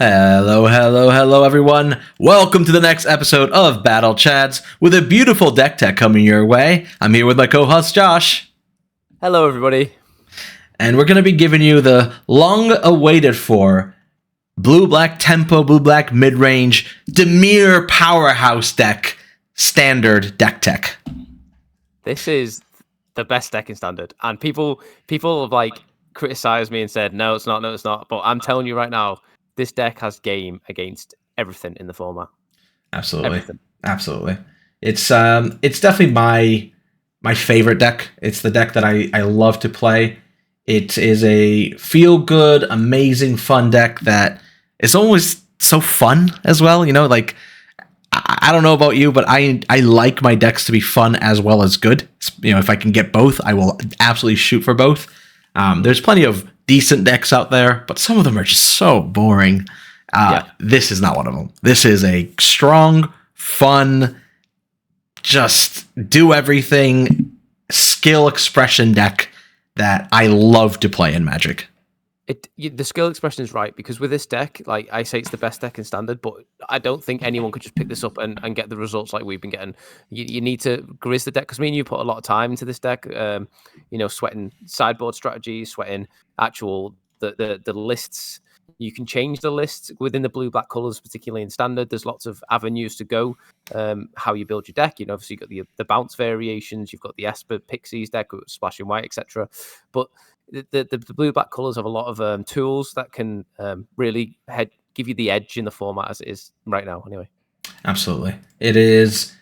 Hello, hello, hello, everyone. Welcome to the next episode of Battle Chads with a beautiful deck tech coming your way. I'm here with my co-host, Josh. Hello, everybody. And we're going to be giving you the long-awaited for blue-black tempo, blue-black mid-range, Dimir powerhouse deck, standard deck tech. This is the best deck in standard. And people have criticized me and said, no, it's not. But I'm telling you right now, this deck has game against everything in the format. Absolutely. Everything. Absolutely. It's definitely my favorite deck. It's the deck that I love to play. It is a feel-good, amazing, fun deck that is always so fun as well. You know, like, I don't know about you, but I like my decks to be fun as well as good. You know, if I can get both, I will absolutely shoot for both. There's plenty of decent decks out there, but some of them are just so boring. This is not one of them. This is a strong, fun, just do everything skill expression deck that I love to play in Magic. The skill expression is right, because with this deck, like I say, it's the best deck in standard, but I don't think anyone could just pick this up and get the results like we've been getting. You need to grizz the deck, because me and you put a lot of time into this deck, sweating sideboard strategies, sweating actual the lists. You can change the lists within the blue-black colors, particularly in standard. There's lots of avenues to go, how you build your deck. You know, obviously you've got the bounce variations, you've got the Esper Pixies deck with splashing white, etc. But the blue-black colors have a lot of tools that can really give you the edge in the format as it is right now. Anyway, absolutely, it is.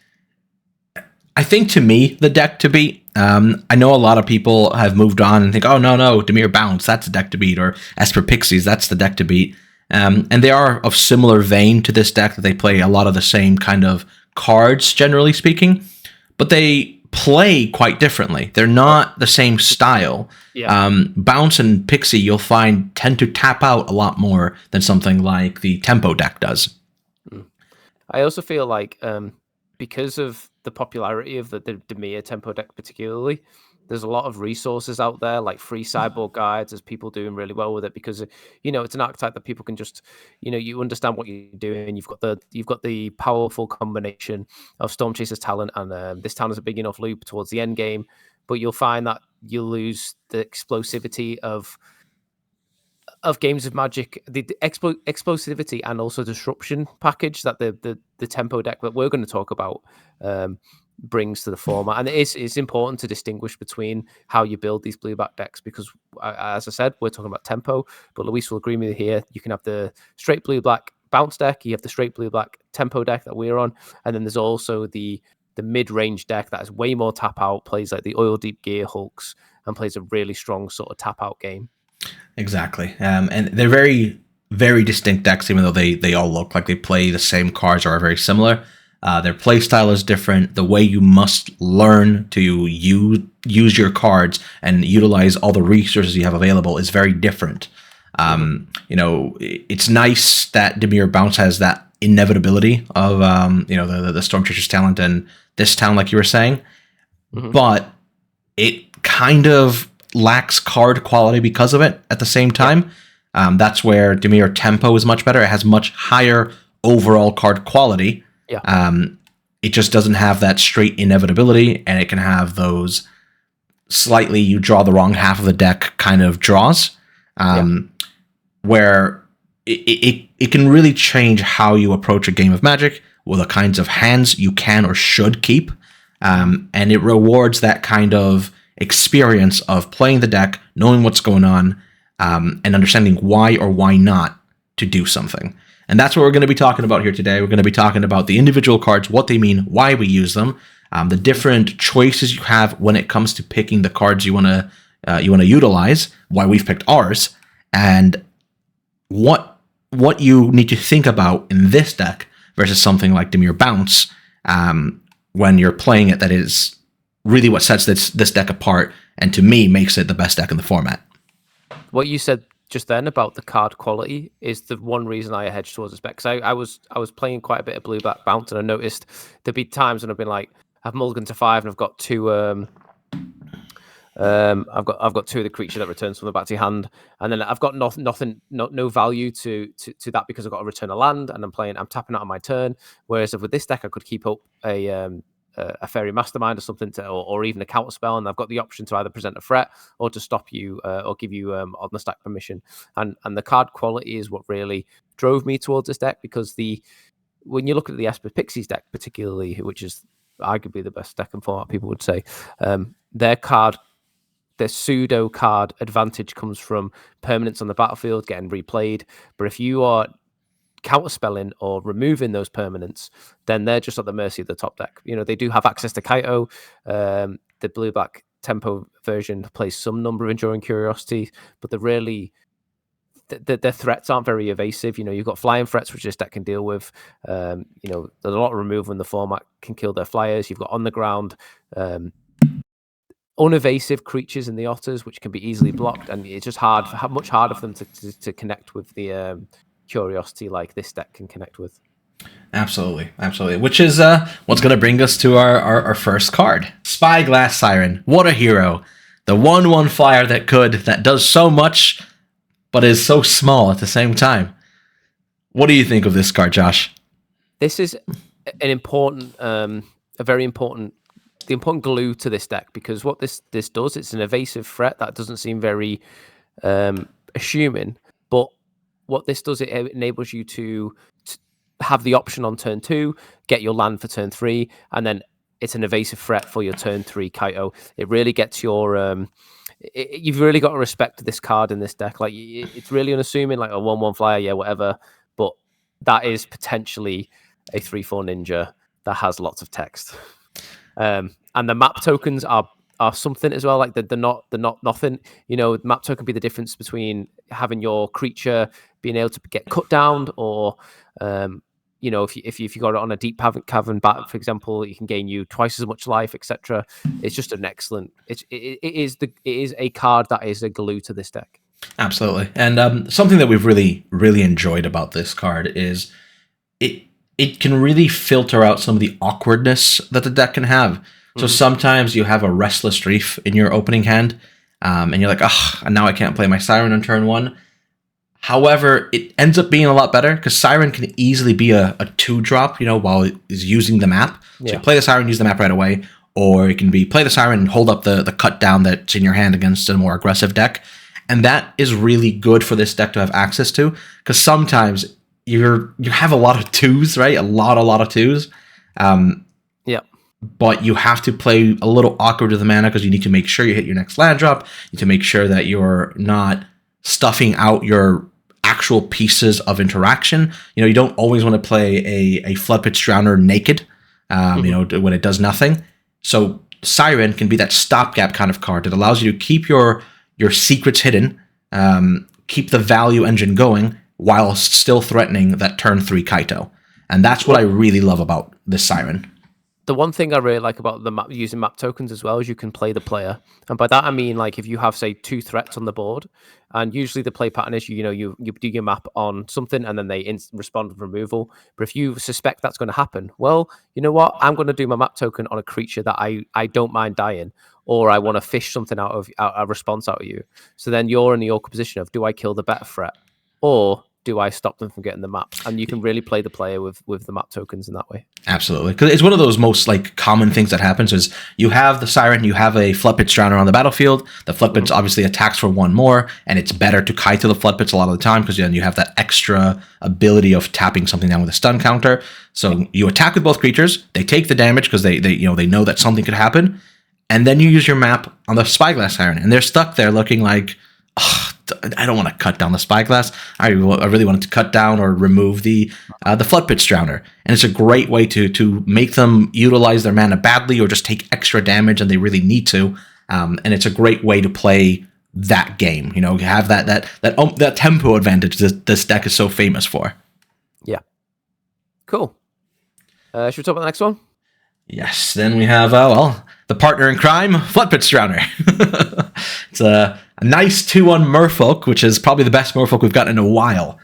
I think to me the deck to beat. I know a lot of people have moved on and think, oh no, Dimir Bounce, that's the deck to beat, or Esper Pixies, that's the deck to beat. And they are of similar vein to this deck, that they play a lot of the same kind of cards, generally speaking, but they play quite differently. They're not the same style. Bounce and Pixie, you'll find, tend to tap out a lot more than something like the Tempo deck does. I also feel like because of the popularity of the Dimir Tempo deck particularly, there's a lot of resources out there, like free sideboard guides. There's people doing really well with it because, it's an archetype that people can just, you understand what you're doing. You've got the powerful combination of Storm Chaser's talent, and this talent is a big enough loop towards the end game, but you'll find that you'll lose the explosivity of games of Magic, the explosivity and also disruption package that the Tempo deck that we're going to talk about brings to the format. And it's important to distinguish between how you build these blue-black decks, because, as I said, we're talking about Tempo, but Luis will agree with me here. You can have the straight blue-black bounce deck, you have the straight blue-black Tempo deck that we're on, and then there's also the mid-range deck that is way more tap-out, plays like the Oil Deep Gear Hulks, and plays a really strong sort of tap-out game. Exactly. And they're very, very distinct decks, even though they all look like they play the same cards or are very similar. Their playstyle is different. The way you must learn to use your cards and utilize all the resources you have available is very different. It's nice that Dimir Bounce has that inevitability of, the Storm Chaser's talent and this talent, like you were saying. Mm-hmm. But it kind of lacks card quality because of it at the same time. That's where Dimir Tempo is much better. It has much higher overall card quality. It just doesn't have that straight inevitability, and it can have those slightly you draw the wrong half of the deck kind of draws, where it can really change how you approach a game of Magic, with the kinds of hands you can or should keep, and it rewards that kind of experience of playing the deck, knowing what's going on, and understanding why or why not to do something. And that's what we're going to be talking about here today. We're going to be talking about the individual cards, what they mean, why we use them, the different choices you have when it comes to picking the cards you want to utilize, why we've picked ours, and what you need to think about in this deck versus something like Dimir Bounce when you're playing it. That is really what sets this deck apart, and to me makes it the best deck in the format. What you said just then about the card quality is the one reason I hedged towards this deck, because I was playing quite a bit of blue-black bounce, and I noticed there'd be times when I've been like, I've mulliganed to 5 and I've got two I've got 2 of the creature that returns from the back to your hand, and then I've got no value to that because I've got to return a land, and I'm tapping out on my turn. Whereas with this deck, I could keep up a fairy mastermind or something, or even a counter spell, and I've got the option to either present a threat or to stop you or give you on the stack permission. And the card quality is what really drove me towards this deck, because when you look at the Esper Pixies deck, particularly, which is arguably the best deck in format, people would say, their pseudo card advantage comes from permanents on the battlefield getting replayed. But if you are counterspelling or removing those permanents, then they're just at the mercy of the top deck. They do have access to Kaito. The blue-black tempo version plays some number of Enduring Curiosity, but they're really... their threats aren't very evasive. You've got flying threats, which this deck can deal with. There's a lot of removal in the format, can kill their flyers. You've got on the ground... unevasive creatures in the otters, which can be easily blocked, and it's just much harder for them to connect with the curiosity like this deck can connect with. Absolutely. Which is what's going to bring us to our first card. Spyglass Siren. What a hero. The 1/1 flyer that does so much, but is so small at the same time. What do you think of this card, Josh? This is an important, the important glue to this deck, because what this does, it's an evasive threat that doesn't seem very assuming, but what this does, it enables you to have the option on turn 2, get your land for turn 3, and then it's an evasive threat for your turn 3 Kaito. It really gets your you've really got to respect this card in this deck. Like, it's really unassuming, like a 1/1 flyer, yeah, whatever, but that is potentially a 3/4 ninja that has lots of text. And the map tokens are something as well. Like they're not nothing. Map token be the difference between having your creature being able to get cut down, or if you got it on a Deep-Cavern Bat, for example, you can gain you twice as much life, etc. It's just an excellent. It is a card that is a glue to this deck. Absolutely, and something that we've really enjoyed about this card is it can really filter out some of the awkwardness that the deck can have. So sometimes you have a Restless Reef in your opening hand, and you're like, and now I can't play my Siren on turn 1. However, it ends up being a lot better, because Siren can easily be a 2-drop, while it is using the map. So you play the Siren, use the map right away, or it can be play the Siren and hold up the cut down that's in your hand against a more aggressive deck. And that is really good for this deck to have access to, because sometimes you have a lot of 2s, right? A lot of 2s. But you have to play a little awkward with the mana, because you need to make sure you hit your next land drop. You need to make sure that you're not stuffing out your actual pieces of interaction. You don't always want to play a Floodpit Drowner naked, when it does nothing. So Siren can be that stopgap kind of card that allows you to keep your secrets hidden, keep the value engine going, while still threatening that turn 3 Kaito. And that's what I really love about this Siren. The one thing I really like about using map tokens as well is you can play the player. And by that, I mean, like, if you have, say, 2 threats on the board, and usually the play pattern is, you do your map on something and then they respond with removal. But if you suspect that's going to happen, well, you know what? I'm going to do my map token on a creature that I don't mind dying, or I want to fish something out of a response out of you. So then you're in the awkward position of, do I kill the better threat, or do I stop them from getting the map? And you can really play the player with the map tokens in that way. Absolutely. Because it's one of those most common things that happens is you have the Siren, you have a Floodpit Drowner on the battlefield. The Floodpits obviously attacks for 1 more, and it's better to Kaito the Floodpits a lot of the time, because then you have that extra ability of tapping something down with a stun counter. So you attack with both creatures, they take the damage because they know that something could happen, and then you use your map on the Spyglass Siren, and they're stuck there looking like, I don't want to cut down the Spyglass. I really wanted to cut down or remove the Floodpit Drowner. And it's a great way to make them utilize their mana badly, or just take extra damage and they really need to. And it's a great way to play that game. You have that tempo advantage that this deck is so famous for. Yeah. Cool. Should we talk about the next one? Yes. Then we have, the partner in crime, Floodpit Drowner. It's a nice 2/1 Merfolk, which is probably the best Merfolk we've gotten in a while.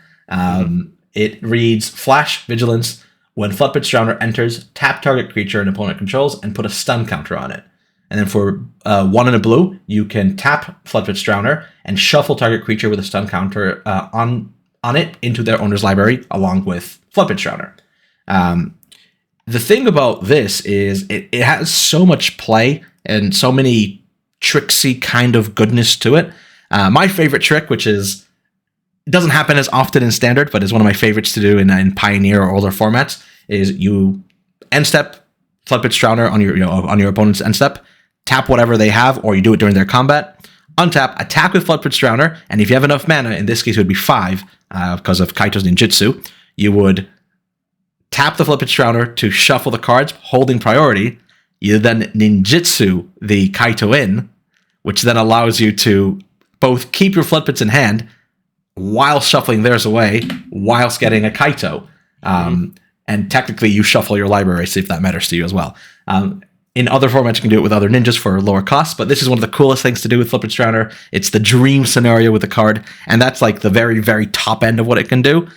It reads Flash Vigilance. When Floodpit Drowner enters, tap target creature an opponent controls and put a stun counter on it. And then for 1 and a blue, you can tap Floodpit's Drowner and shuffle target creature with a stun counter on it into their owner's library, along with Floodpit's Drowner. The thing about this is it has so much play and so many tricksy kind of goodness to it. My favorite trick, which is it doesn't happen as often in Standard, but is one of my favorites to do in Pioneer or older formats, is you end step Floodpit's Drowner on your opponent's end step, tap whatever they have, or you do it during their combat, untap, attack with Floodpit's Drowner, and if you have enough mana, in this case it would be 5, because of Kaito's ninjutsu, you would tap the Floodpit's Drowner to shuffle the cards, holding priority. You then ninjutsu the Kaito in, which then allows you to both keep your Floodpits in hand while shuffling theirs away, whilst getting a Kaito. And technically, you shuffle your library, see if that matters to you as well. In other formats, you can do it with other ninjas for lower costs, but this is one of the coolest things to do with Floodpit's Drowner. It's the dream scenario with the card, and that's like the very, very top end of what it can do,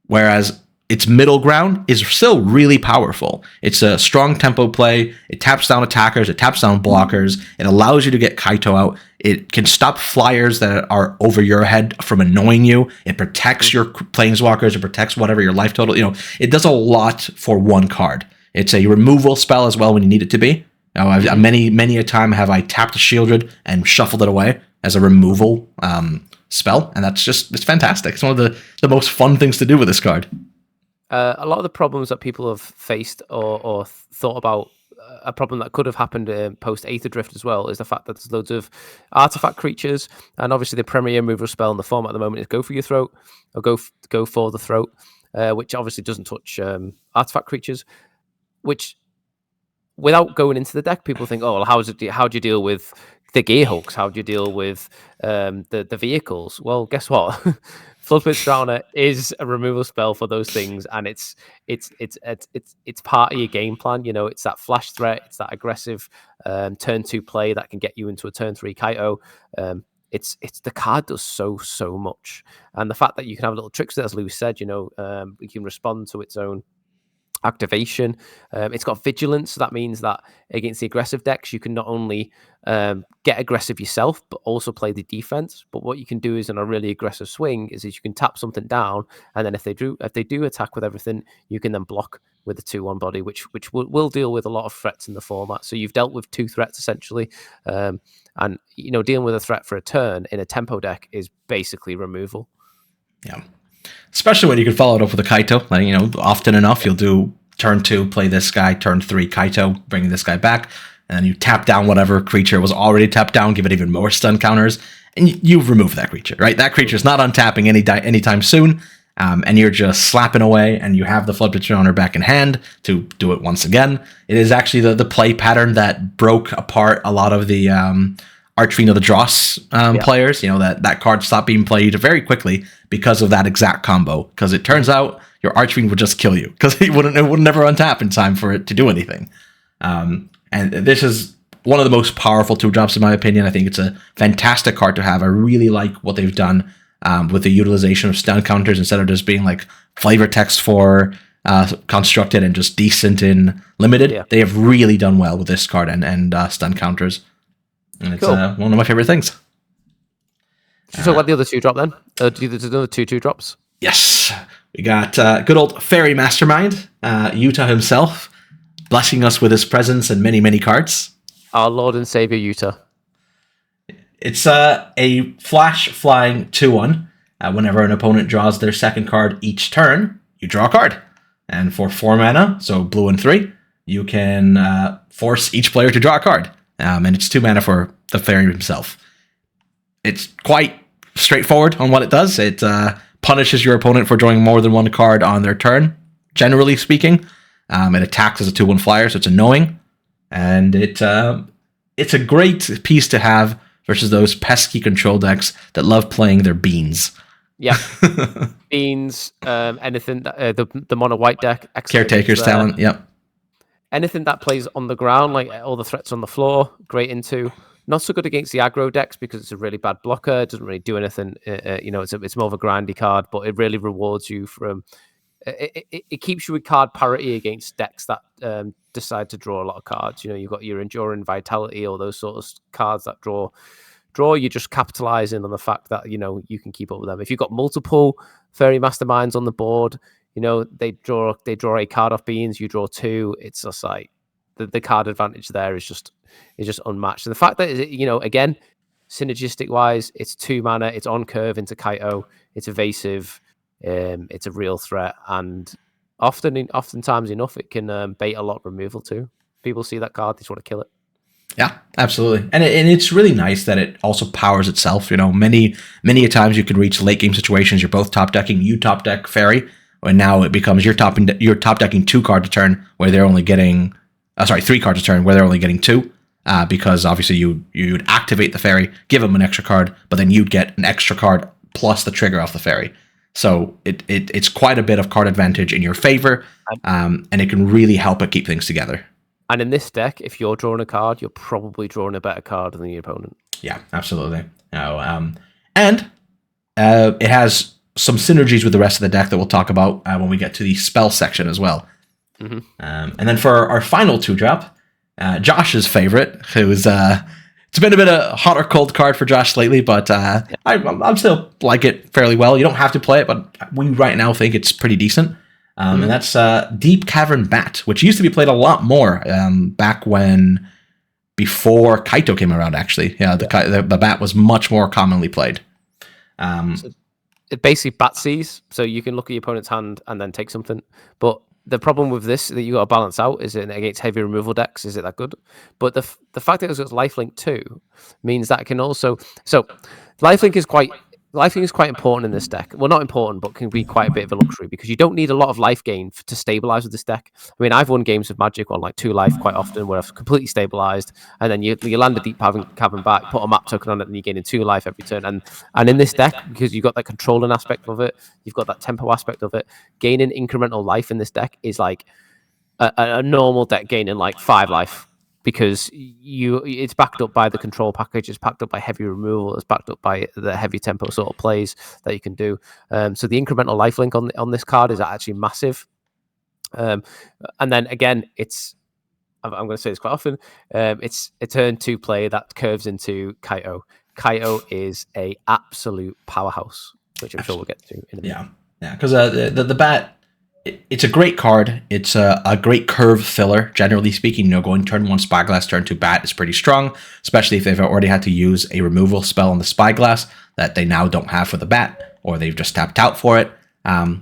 whereas its middle ground is still really powerful. It's a strong tempo play. It taps down attackers. It taps down blockers. It allows you to get Kaito out. It can stop flyers that are over your head from annoying you. It protects your planeswalkers. It protects whatever your life total. It does a lot for one card. It's a removal spell as well when you need it to be. Now, many a time have I tapped a Shieldred and shuffled it away as a removal spell, and it's fantastic. It's one of the most fun things to do with this card. A lot of the problems that people have faced or thought about, a problem that could have happened post Aether Drift as well, is the fact that there's loads of artifact creatures, and obviously the premier removal spell in the format at the moment is Go For Your Throat, or Go For the Throat, which obviously doesn't touch artifact creatures, which, without going into the deck, people think, oh, well, how do you deal with the Gearhulks? How do you deal with the vehicles? Well, guess what? Floodpit's Drowner is a removal spell for those things, and it's part of your game plan. It's that flash threat, it's that aggressive turn 2 play that can get you into a turn 3 Kaito. It's the card does so much, and the fact that you can have little tricks, as Lou said, you can respond to its own activation. It's got vigilance, so that means that against the aggressive decks you can not only get aggressive yourself but also play the defense. But what you can do is, in a really aggressive swing, is you can tap something down, and then if they do attack with everything, you can then block with the 2/1 body, which will deal with a lot of threats in the format. So you've dealt with 2 threats essentially, and dealing with a threat for a turn in a tempo deck is basically removal. Yeah. Especially when you can follow it up with a Kaito. Often enough, you'll do turn 2, play this guy, turn 3, Kaito, bring this guy back, and then you tap down whatever creature was already tapped down, give it even more stun counters, and you've removed that creature, right? That creature's not untapping anytime soon, and you're just slapping away, and you have the Floodpit's Drowner back in hand to do it once again. It is actually the play pattern that broke apart a lot of the Archfiend of the Dross players. That card stopped being played very quickly because of that exact combo. Because it turns out your Archfiend would just kill you because it would never untap in time for it to do anything. And this is one of the most powerful 2-drops in my opinion. I think it's a fantastic card to have. I really like what they've done with the utilization of stun counters instead of just being like flavor text for constructed and just decent in limited. Yeah. They have really done well with this card and stun counters. And it's one of my favorite things. Should we talk about the other 2-drop then? There's another 2-2-drops. Yes. We got good old Fairy Mastermind, Yuta himself, blessing us with his presence and many, many cards. Our Lord and Savior Yuta. It's a flash flying 2/1. Whenever an opponent draws their second card each turn, you draw a card. And for 4 mana, so blue and 3, you can force each player to draw a card. And it's 2 mana for the Fairy himself. It's quite straightforward on what it does. It punishes your opponent for drawing more than 1 card on their turn, generally speaking. It attacks as a 2/1 flyer, so it's annoying. And it's a great piece to have versus those pesky control decks that love playing their beans. Yeah. Beans, anything, the mono white deck. Caretaker's Talent, yep. Anything that plays on the ground, like all the threats on the floor, great into. Not so good against the aggro decks because it's a really bad blocker. It doesn't really do anything. It's more of a grindy card, but it really rewards you from it keeps you with card parity against decks that decide to draw a lot of cards. You've got your Enduring Vitality or those sort of cards that draw. You're just capitalizing on the fact that you can keep up with them. If you've got multiple Fairy Masterminds on the board, they draw a card off beans. You draw 2. It's just like the card advantage there is just unmatched. And the fact that again, synergistic wise, it's 2 mana. It's on curve into Kaito. It's evasive. It's a real threat, and oftentimes enough, it can bait a lot of removal too. People see that card, they just want to kill it. Yeah, absolutely. And it's really nice that it also powers itself. Many a times you can reach late game situations. You're both top decking. You top deck Fairy, and now it becomes you're top decking 2 cards a turn where they're only getting 3 cards a turn where they're only getting 2. Because obviously you'd activate the Fairy, give them an extra card, but then you'd get an extra card plus the trigger off the Fairy. So it's quite a bit of card advantage in your favor, and it can really help it keep things together. And in this deck, if you're drawing a card, you're probably drawing a better card than your opponent. Yeah, absolutely. And it has some synergies with the rest of the deck that we'll talk about when we get to the spell section as well. Mm-hmm. And then for our final 2-drop, Josh's favorite, who's it's been a bit of hot or cold card for Josh lately, but I'm still like it fairly well. You don't have to play it, but we right now think it's pretty decent. And that's Deep-Cavern Bat, which used to be played a lot more back before Kaito came around, actually. Yeah, the bat was much more commonly played. So it basically bat sees, so you can look at your opponent's hand and then take something. But the problem with this that you got to balance out is it against heavy removal decks. Is it that good? But the fact that it's got lifelink too means that it can also. So lifelink is quite important in this deck. Well, not important, but can be quite a bit of a luxury because you don't need a lot of life gain to stabilize with this deck. I mean, I've won games of Magic on like 2 life quite often where I've completely stabilized, and then you land a Deep-Cavern Bat, put a map token on it, and you're gaining 2 life every turn. And in this deck, because you've got that controlling aspect of it, you've got that tempo aspect of it, gaining incremental life in this deck is like a normal deck gaining like 5 life. Because it's backed up by the control package, it's backed up by heavy removal, it's backed up by the heavy tempo sort of plays that you can do. So the incremental lifelink on this card is actually massive. And then again, I'm going to say this quite often. It's a turn 2 play that curves into Kaito. Kaito is a absolute powerhouse, which I'm sure we'll get to in a minute. Yeah, because the bat. It's a great card. It's a great curve filler, generally speaking. Going turn 1 Spyglass, turn 2 Bat is pretty strong, especially if they've already had to use a removal spell on the Spyglass that they now don't have for the Bat, or they've just tapped out for it,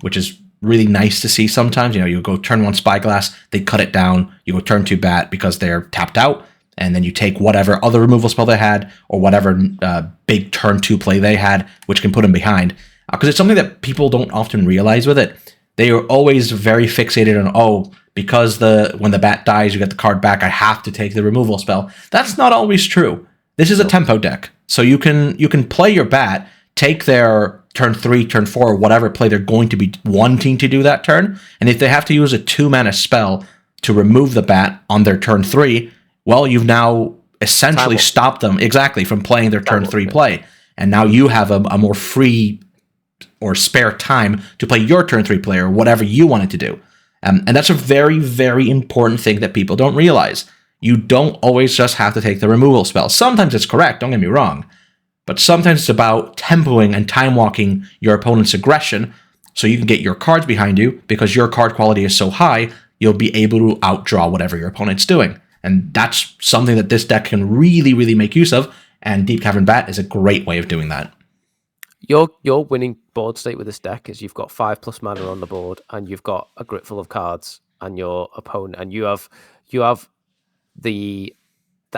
which is really nice to see sometimes. You go turn 1 Spyglass, they cut it down, you go turn 2 Bat because they're tapped out, and then you take whatever other removal spell they had, or whatever big turn 2 play they had, which can put them behind. Because it's something that people don't often realize with it. They are always very fixated on, because when the bat dies, you get the card back, I have to take the removal spell. That's not always true. This is a tempo deck. So you can play your bat, take their turn 3, turn 4, whatever play they're going to be wanting to do that turn, and if they have to use a 2-mana spell to remove the bat on their turn 3, well, you've now essentially stopped them from playing their turn 3 play. And now you have a more free or spare time to play your turn 3 play or whatever you wanted to do. And that's a very, very important thing that people don't realize. You don't always just have to take the removal spell. Sometimes it's correct, don't get me wrong. But sometimes it's about tempoing and time walking your opponent's aggression so you can get your cards behind you because your card quality is so high, you'll be able to outdraw whatever your opponent's doing. And that's something that this deck can really, really make use of. And Deep-Cavern Bat is a great way of doing that. Your winning board state with this deck is you've got 5+ mana on the board, and you've got a grip full of cards, and your opponent, and you have the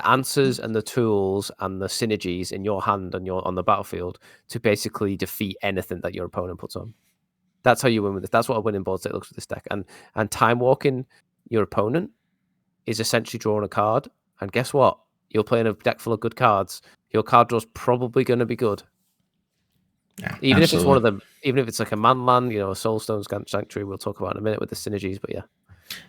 answers and the tools and the synergies in your hand and on the battlefield to basically defeat anything that your opponent puts on. That's how you win with this. That's what a winning board state looks with this deck. And time walking your opponent is essentially drawing a card. And guess what? You're playing a deck full of good cards. Your card draw's probably going to be good. Yeah, even absolutely. If it's one of them, even if it's like a Manland, a Soulstone Sanctuary, we'll talk about in a minute with the synergies. But yeah.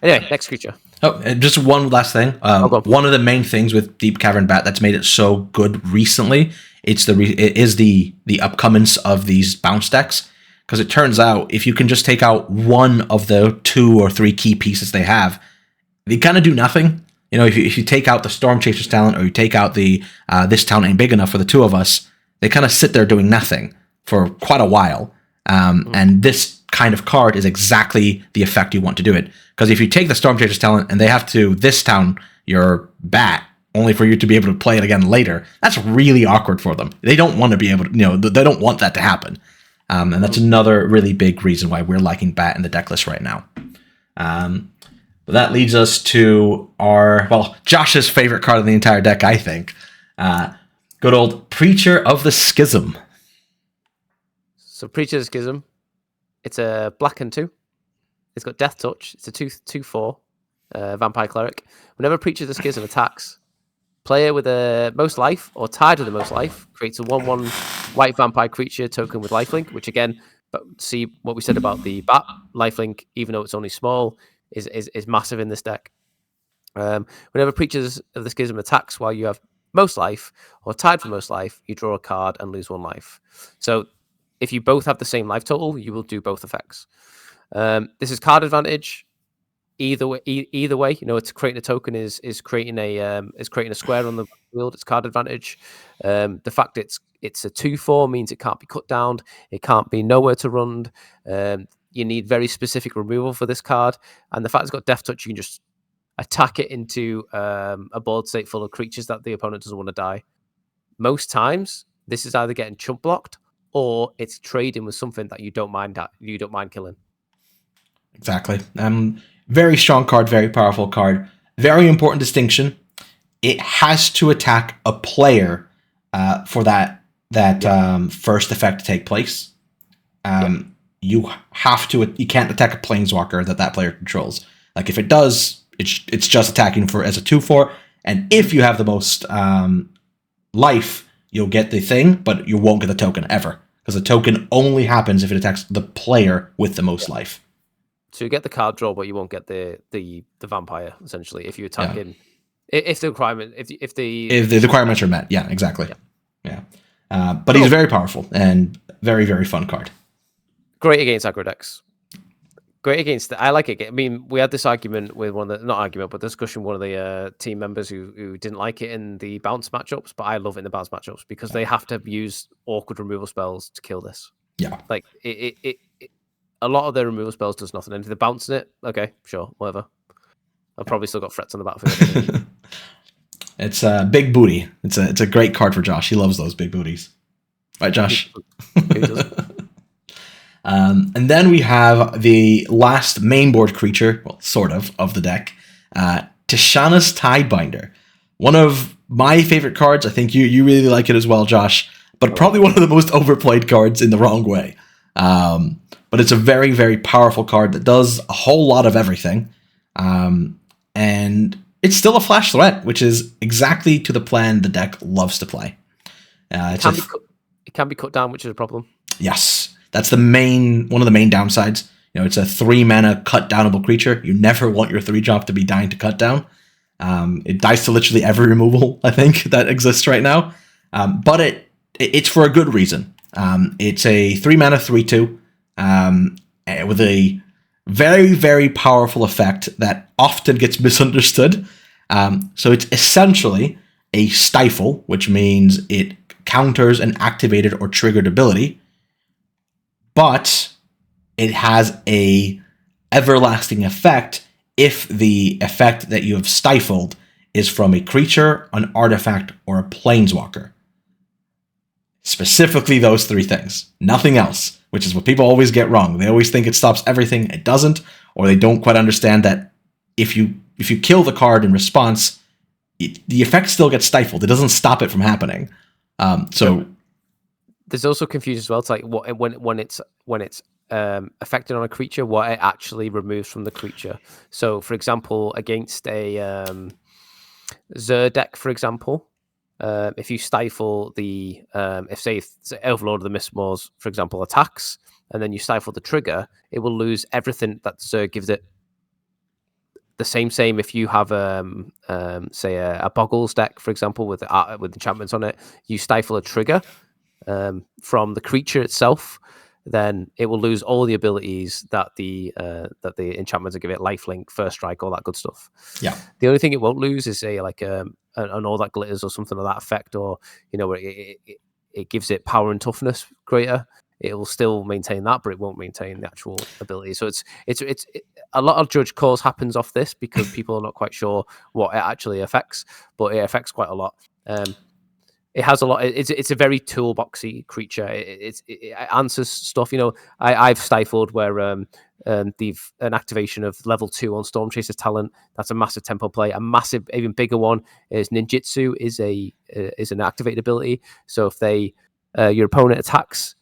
Anyway, next creature. Oh, just one last thing. One of the main things with Deep-Cavern Bat that's made it so good recently, it is the upcomings of these bounce decks. because it turns out if you can just take out one of the 2 or 3 key pieces they have, they kind of do nothing. You know, if you take out the Storm Chaser's talent, or you take out the this talent ain't big enough for the 2 of us, they kind of sit there doing nothing for quite a while. And this kind of card is exactly the effect you want to do it. Because if you take the Storm Chaser's talent and they have to this town your bat, only for you to be able to play it again later, that's really awkward for them. They don't want to be able to, they don't want that to happen. And that's another really big reason why we're liking Bat in the deck list right now. But that leads us to Josh's favorite card in the entire deck, I think. Good old Preacher of the Schism. So Preacher of the Schism, it's a black and 2. It's got Death Touch. It's a 2/4 vampire cleric. Whenever Preacher of the Schism attacks, player with the most life or tied with the most life creates a 1/1 white vampire creature token with lifelink, which again, but see what we said about the bat lifelink, even though it's only small, is massive in this deck. Whenever Preachers of the Schism attacks while you have most life or tied for most life, you draw a card and lose 1 life. So if you both have the same life total, you will do both effects. This is card advantage. Either way, it's creating a token is creating a square on the field. It's card advantage. The fact it's a 2/4 means it can't be cut down. It can't be nowhere to run. You need very specific removal for this card, and the fact it's got Death Touch, you can just attack it into a board state full of creatures that the opponent doesn't want to die. Most times, this is either getting chump blocked or it's trading with something that you don't mind killing. Exactly. Very strong card, very powerful card. Very important distinction. It has to attack a player for that first effect to take place. You can't attack a planeswalker that player controls. Like if it does, it's just attacking as a 2/4. And if you have the most life, you'll get the thing, but you won't get the token ever. Because the token only happens if it attacks the player with the most life. So you get the card draw, but you won't get the vampire, essentially, if you attack in. If the requirements are met. Yeah, exactly. Yeah. But he's very powerful and very, very fun card. Great against aggro decks. Great against I like it. I mean, we had this argument with discussion with one of the team members who didn't like it in the bounce matchups, but I love it in the bounce matchups because they have to use awkward removal spells to kill this. Yeah. Like it a lot of their removal spells does nothing. And if they're bouncing it, okay, sure, whatever. I've probably still got threats on the battlefield. It's a big booty. It's a great card for Josh. He loves those big booties. Right, Josh? Who doesn't? And then we have the last main board creature, well, sort of the deck, Tishana's Tidebinder. One of my favorite cards. I think you really like it as well, Josh, but probably one of the most overplayed cards in the wrong way. But it's a very, very powerful card that does a whole lot of everything. And it's still a flash threat, which is exactly to the plan the deck loves to play. It can be cut down, which is a problem. Yes. That's one of the main downsides. It's a 3 mana cut downable creature. You never want your 3-drop to be dying to cut down. It dies to literally every removal, I think, that exists right now. But it's for a good reason. It's a 3 mana 3/2 with a very, very powerful effect that often gets misunderstood. So it's essentially a stifle, which means it counters an activated or triggered ability, but it has a everlasting effect if the effect that you have stifled is from a creature, an artifact, or a planeswalker. Specifically those 3 things. Nothing else, which is what people always get wrong. They always think it stops everything. It doesn't, or they don't quite understand that if you kill the card in response, the effect still gets stifled. It doesn't stop it from happening. So there's also confusion as well. It's like when it's affected on a creature, what it actually removes from the creature. So, for example, against a Xur deck, for example, if you stifle the if Overlord of the Mistmoors, for example, attacks, and then you stifle the trigger, it will lose everything that Xur gives it. The same if you have say a Boggles deck, for example, with enchantments on it, you stifle a trigger from the creature itself. then it will lose all the abilities that the enchantments are give it, lifelink, first strike, all that good stuff. Yeah. The only thing it won't lose is an all that glitters or something of that effect, or where it gives it power and toughness greater. It will still maintain that, but it won't maintain the actual ability. So it's a lot of judge calls happens off this because people are not quite sure what it actually affects, but it affects quite a lot. It has a lot. It's a very toolboxy creature. It answers stuff. I've stifled where they've an activation of level 2 on Storm Chaser's talent. That's a massive tempo play. A massive, even bigger one is Ninjutsu is an activated ability. So if your opponent attacks,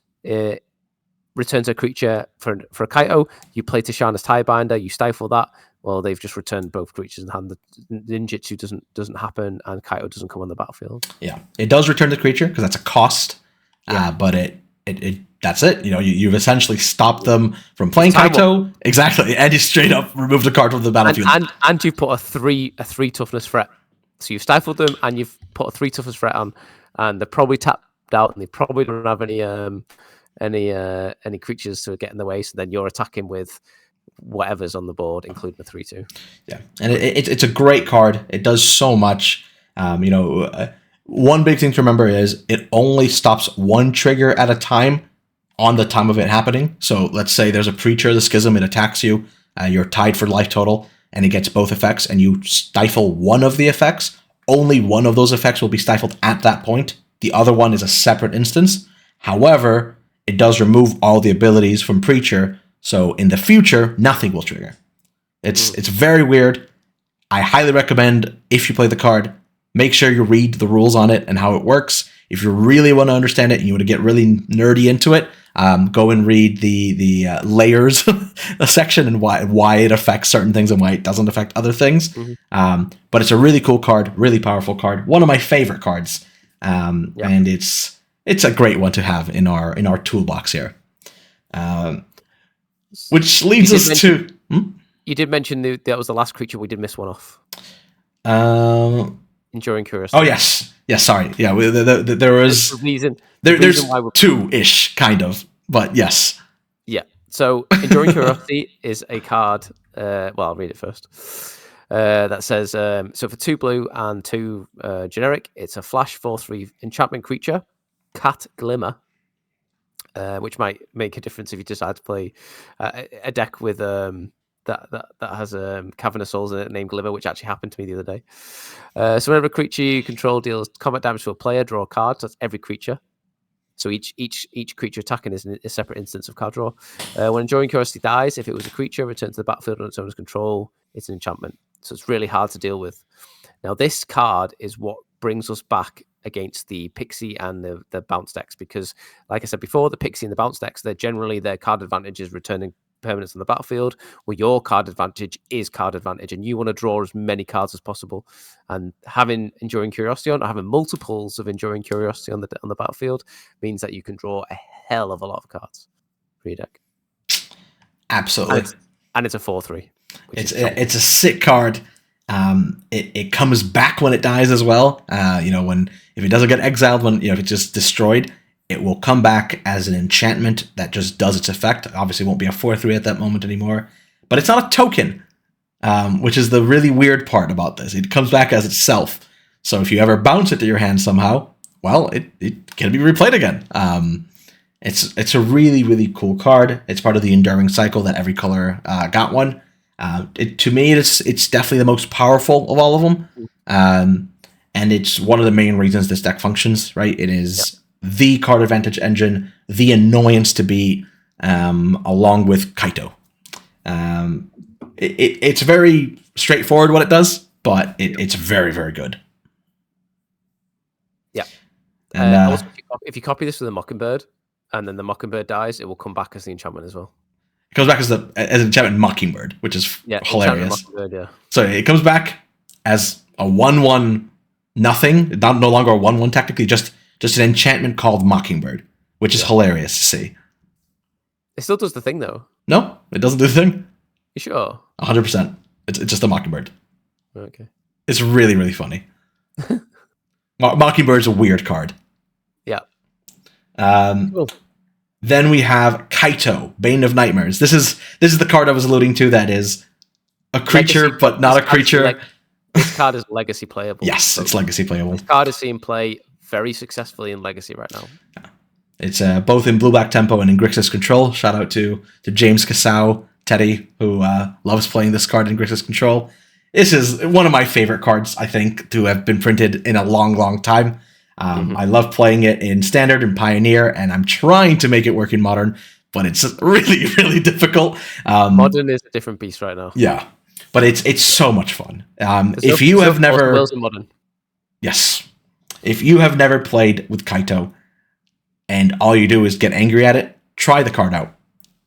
returns a creature for a Kaito, you play Tishana's Tidebinder, you stifle that. Well, they've just returned both creatures in hand. The ninjutsu doesn't happen, and Kaito doesn't come on the battlefield. Yeah, it does return the creature because that's a cost. Yeah. But it that's it. You've essentially stopped them from playing Kaito. Exactly, and you straight up removed a card from the battlefield. And you've put a three toughness threat. So you've stifled them, and you've put a 3 toughness threat on, and they're probably tapped out, and they probably don't have any creatures to get in the way. So then you're attacking with whatever's on the board, including the 3/2. Yeah, and it's a great card. It does so much. One big thing to remember is it only stops one trigger at a time on the time of it happening. So let's say there's a Preacher, the Schism, it attacks you. You're tied for life total, and it gets both effects, and you stifle one of the effects. Only one of those effects will be stifled at that point. The other one is a separate instance. However, it does remove all the abilities from Preacher. So in the future, nothing will trigger. It's very weird. I highly recommend, if you play the card, make sure you read the rules on it and how it works. If you really want to understand it and you want to get really nerdy into it, go and read the layers section and why it affects certain things and why it doesn't affect other things. Mm-hmm. But it's a really cool card, really powerful card. One of my favorite cards, and it's a great one to have in our toolbox here. Which leads us to... You did mention that was the last creature we did miss one off. Enduring Curiosity. Oh, yes. Yes, sorry. Yeah, there was... There's two-ish, kind of. But yes. Yeah. So Enduring Curiosity is a card... I'll read it first. That says, so for 2 blue and 2 generic, it's a flash 4/3 enchantment creature, Cat Glimmer. Which might make a difference if you decide to play a deck with that has Cavern of Souls in it named Glimmer, which actually happened to me the other day. So whenever a creature you control deals combat damage to a player, draw a card. So that's every creature. So each creature attacking is a separate instance of card draw. When Enduring Curiosity dies, if it was a creature returned to the battlefield on its owner's control, it's an enchantment. So it's really hard to deal with. Now this card is what brings us back against the Pixie and the bounce decks, because like I said before, the Pixie and the bounce decks, they're generally their card advantage is returning permanents on the battlefield, where your card advantage is card advantage, and you want to draw as many cards as possible. And having Enduring Curiosity on, or having multiples of Enduring Curiosity on the battlefield, means that you can draw a hell of a lot of cards for your deck. Absolutely. And it's a 4/3. It's a sick card. It comes back when it dies as well. If it doesn't get exiled, if it's just destroyed, it will come back as an enchantment that just does its effect. Obviously, it won't be a 4/3 at that moment anymore. But it's not a token, which is the really weird part about this. It comes back as itself. So if you ever bounce it to your hand somehow, well, it can be replayed again. It's a really, really cool card. It's part of the enduring cycle that every color got one. To me, it's definitely the most powerful of all of them. And it's one of the main reasons this deck functions, right? It is the card advantage engine, the annoyance to beat, along with Kaito. It's very straightforward what it does, but it's very, very good. Yeah. And also, if you copy this with a Mockingbird, and then the Mockingbird dies, it will come back as the enchantment as well. It comes back as an enchantment Mockingbird, which is hilarious. Yeah. So it comes back as a 1/1 nothing, no longer a 1/1 technically, just an enchantment called Mockingbird, which is hilarious to see. It still does the thing though. No, it doesn't do the thing. You sure? 100%. It's just a Mockingbird. Okay. It's really, really funny. Mockingbird's a weird card. Yeah. Cool. Then we have Kaito, Bane of Nightmares. This is the card I was alluding to. That is a creature, Legacy, but not a creature. This card is legacy playable. Yes, it's legacy playable. This card is seeing play very successfully in legacy right now. It's both in blue-black tempo and in Grixis control. Shout out to James Casau, Teddy, who loves playing this card in Grixis control. This is one of my favorite cards, I think, to have been printed in a long, long time. I love playing it in Standard and Pioneer, and I'm trying to make it work in Modern, but it's really, really difficult. Modern is a different beast right now. Yeah, but it's so much fun. If you have never... Modern. Yes. If you have never played with Kaito, and all you do is get angry at it, try the card out.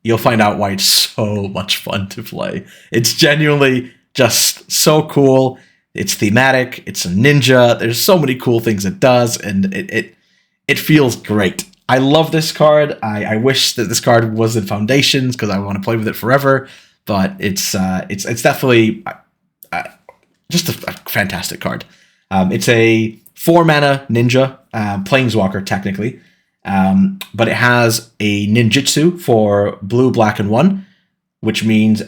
You'll find out why it's so much fun to play. It's genuinely just so cool. It's thematic. It's a ninja. There's so many cool things it does, and it feels great. I love this card. I wish that this card was in Foundations because I want to play with it forever. But it's definitely just a fantastic card. It's a 4-mana ninja, planeswalker technically, but it has a ninjutsu for blue, black, and 1, which means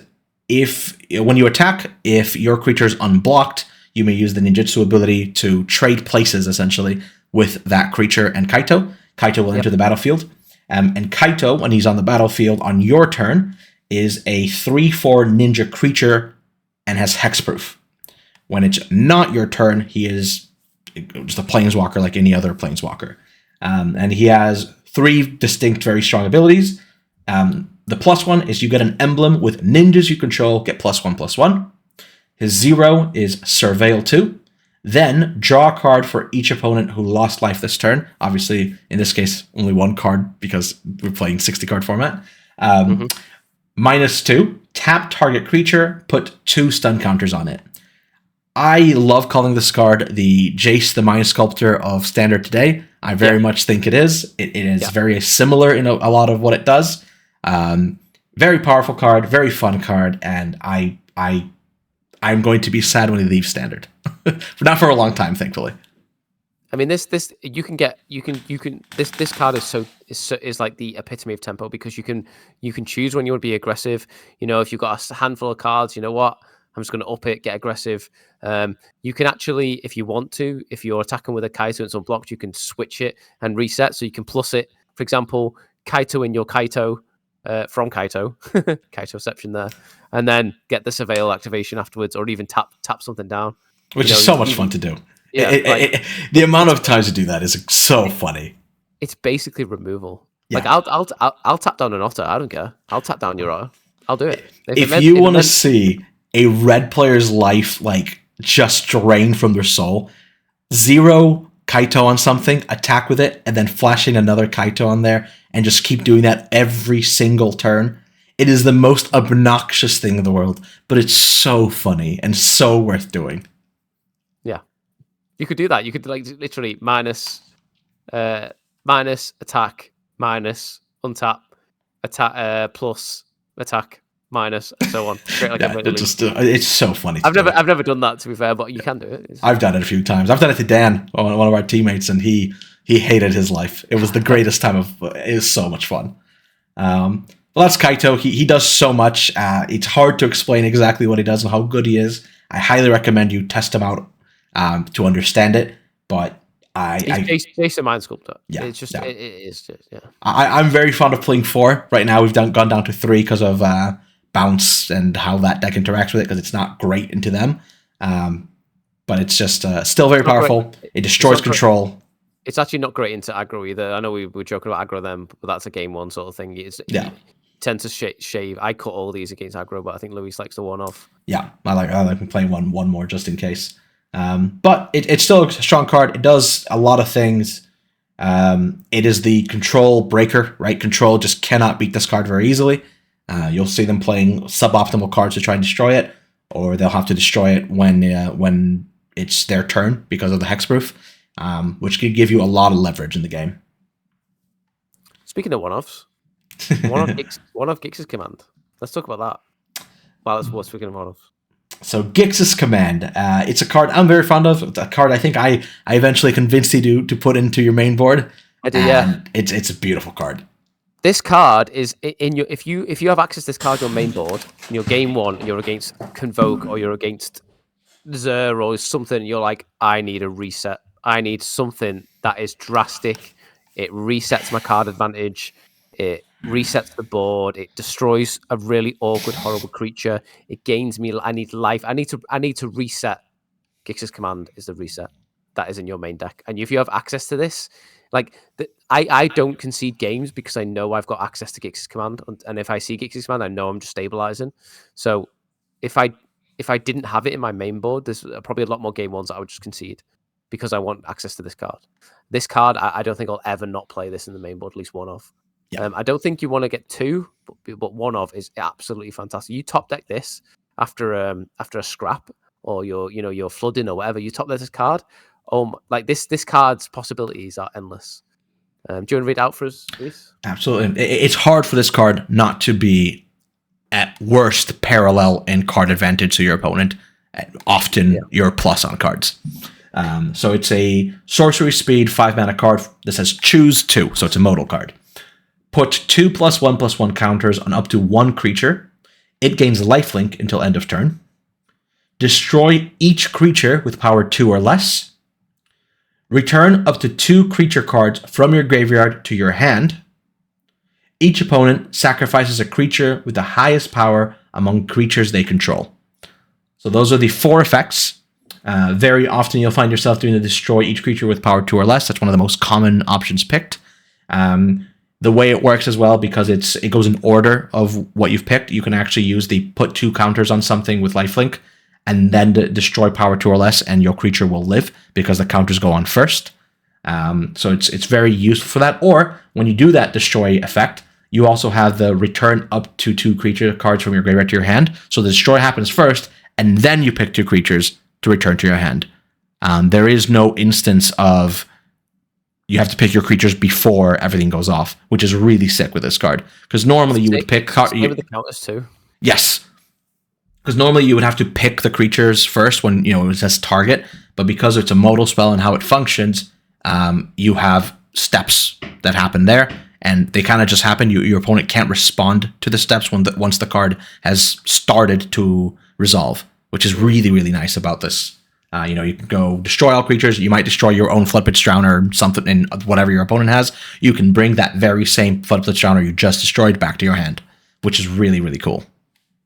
when you attack, if your creature is unblocked, you may use the ninjutsu ability to trade places, essentially, with that creature and Kaito. Kaito will enter the battlefield. And Kaito, when he's on the battlefield on your turn, is a 3/4 ninja creature and has hexproof. When it's not your turn, he is just a planeswalker like any other planeswalker. And he has 3 distinct, very strong abilities. The +1 is you get an emblem with ninjas you control, get +1/+1. His 0 is Surveil 2. Then draw a card for each opponent who lost life this turn. Obviously, in this case, only 1 card because we're playing 60-card format. -2, tap target creature, put 2 stun counters on it. I love calling this card the Jace the Mind Sculptor of Standard today. I very much think it is. It is very similar in a lot of what it does. Very powerful card, very fun card, and I'm going to be sad when he leaves Standard. Not for a long time, thankfully. I mean, this card is like the epitome of tempo because you can choose when you want to be aggressive. You know, if you've got a handful of cards, you know what? I'm just going to up it, get aggressive. You can actually, if you want to, if you're attacking with a Kaito and it's unblocked, you can switch it and reset. So you can plus it. For example, Kaito in your Kaito from Kaito, Kaitoception there, and then get the Surveil activation afterwards, or even tap something down. Which is so much fun to do. Yeah, the amount of times to do that is so funny. It's basically removal. Yeah. Like I'll tap down an otter. I don't care. I'll tap down your otter. I'll do it. If you want to see a red player's life like just drained from their soul, 0 Kaito on something, attack with it, and then flashing another Kaito on there, and just keep doing that every single turn. It is the most obnoxious thing in the world, but it's so funny and so worth doing. Yeah. You could do that. You could like literally minus attack, minus untap, attack plus attack, minus, and so on. It's so funny. I've never done that, to be fair, but you can do it. I've done it a few times. I've done it to Dan, one of our teammates, and he hated his life. It was the greatest time it was so much fun. Well, that's Kaito. He does so much. It's hard to explain exactly what he does and how good he is. I highly recommend you test him out to understand it. But Jason Mind Sculptor. Yeah, it's just it is just I'm very fond of playing 4 right now. We've gone down to 3 because of bounce and how that deck interacts with it, because it's not great into them. But it's just still very powerful. It destroys control. It's actually not great into aggro either. I know we were joking about aggro then, but that's a game 1 sort of thing. You tend to shave. I cut all these against aggro, but I think Luis likes the one off. Yeah, I like playing one more just in case. But it's still a strong card. It does a lot of things. It is the control breaker, right? Control just cannot beat this card very easily. You'll see them playing suboptimal cards to try and destroy it, or they'll have to destroy it when it's their turn because of the hexproof, which can give you a lot of leverage in the game. Speaking of one-offs, one of Gix's command. Let's talk about that. Wow, that's what's speaking of one-offs. So Gix's command, it's a card I'm very fond of. A card I think I eventually convinced you to put into your main board. I do, yeah. It's a beautiful card. This card is in your if you have access to this card on your main board, in your game 1, you're against Convoke or you're against Zer or something, you're like, I need a reset. I need something that is drastic. It resets my card advantage. It resets the board. It destroys a really awkward, horrible creature. It gains me. I need life. I need to reset. Gix's Command is the reset. That is in your main deck. And if you have access to this, I don't concede games because I know I've got access to Gix's Command. And if I see Gix's Command, I know I'm just stabilizing. So if I didn't have it in my main board, there's probably a lot more game 1s that I would just concede because I want access to this card. This card, I don't think I'll ever not play this in the main board, at least one of. Yeah. I don't think you want to get 2, but one of is absolutely fantastic. You top deck this after a scrap or you're flooding or whatever. You top deck this card. This card's possibilities are endless. Do you want to read out for us, please? Absolutely. It's hard for this card not to be at worst parallel in card advantage to your opponent. Often you're plus on cards. So it's a sorcery speed 5-mana card that says choose 2. So it's a modal card. Put 2+1/+1 counters on up to 1 creature. It gains lifelink until end of turn. Destroy each creature with power 2 or less. Return up to 2 creature cards from your graveyard to your hand. Each opponent sacrifices a creature with the highest power among creatures they control. So those are the 4 effects. Very often you'll find yourself doing the destroy each creature with power 2 or less. That's one of the most common options picked. The way it works as well, because it goes in order of what you've picked, you can actually use the put 2 counters on something with lifelink and then destroy power 2 or less, and your creature will live because the counters go on first. So it's very useful for that. Or when you do that destroy effect, you also have the return up to 2 creature cards from your graveyard to your hand. So the destroy happens first, and then you pick 2 creatures to return to your hand. There is no instance of you have to pick your creatures before everything goes off, which is really sick with this card. Because normally you would pick... With the counters too. Yes. Because normally you would have to pick the creatures first when it says target, but because it's a modal spell and how it functions, you have steps that happen there, and they kind of just happen. Your opponent can't respond to the steps once the card has started to resolve, which is really, really nice about this. You can go destroy all creatures. You might destroy your own Floodpit Drowner or something in whatever your opponent has. You can bring that very same Floodpit Drowner you just destroyed back to your hand, which is really, really cool.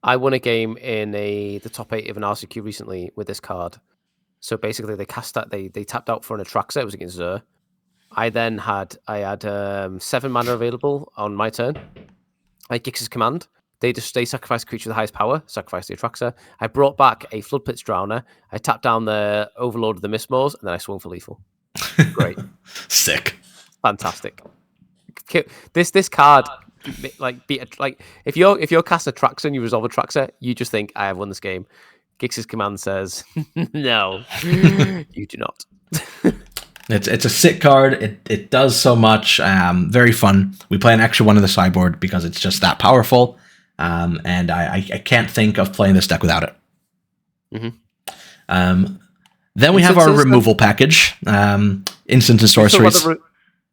I won a game in the top 8 of an RCQ recently with this card. So basically, they cast that they tapped out for an Atraxa. It was against Zer. I had 7 mana available on my turn. I had Gix's Command. They sacrificed a creature with the highest power, sacrificed the Atraxa. I brought back a Floodpit Drowner. I tapped down the Overlord of the Mistmoors, and then I swung for lethal. Great. Sick. Fantastic. This card, if you're cast Atraxa and you resolve Atraxa, you just think, I have won this game. Gix's Command says, no, you do not. It's a sick card. It does so much. Very fun. We play an extra one in the sideboard because it's just that powerful. And I can't think of playing this deck without it. Mm-hmm. Then we have our removal package. Instant and sorceries.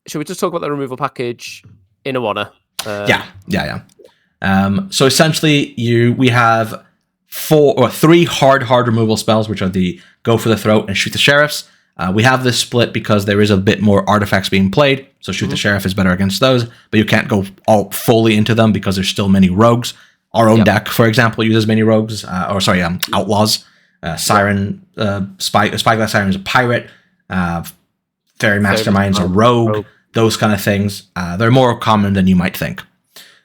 Should we just talk about the removal package in Awana? Yeah. So essentially, we have 3 hard removal spells, which are the Go for the Throat and Shoot the Sheriffs. We have this split because there is a bit more artifacts being played, so Shoot the Sheriff is better against those, but you can't go all fully into them because there's still many rogues. Our own deck, for example, uses many rogues, outlaws. Siren, Spyglass Siren is a pirate. Fairy Mastermind's a rogue. Those kind of things. They're more common than you might think.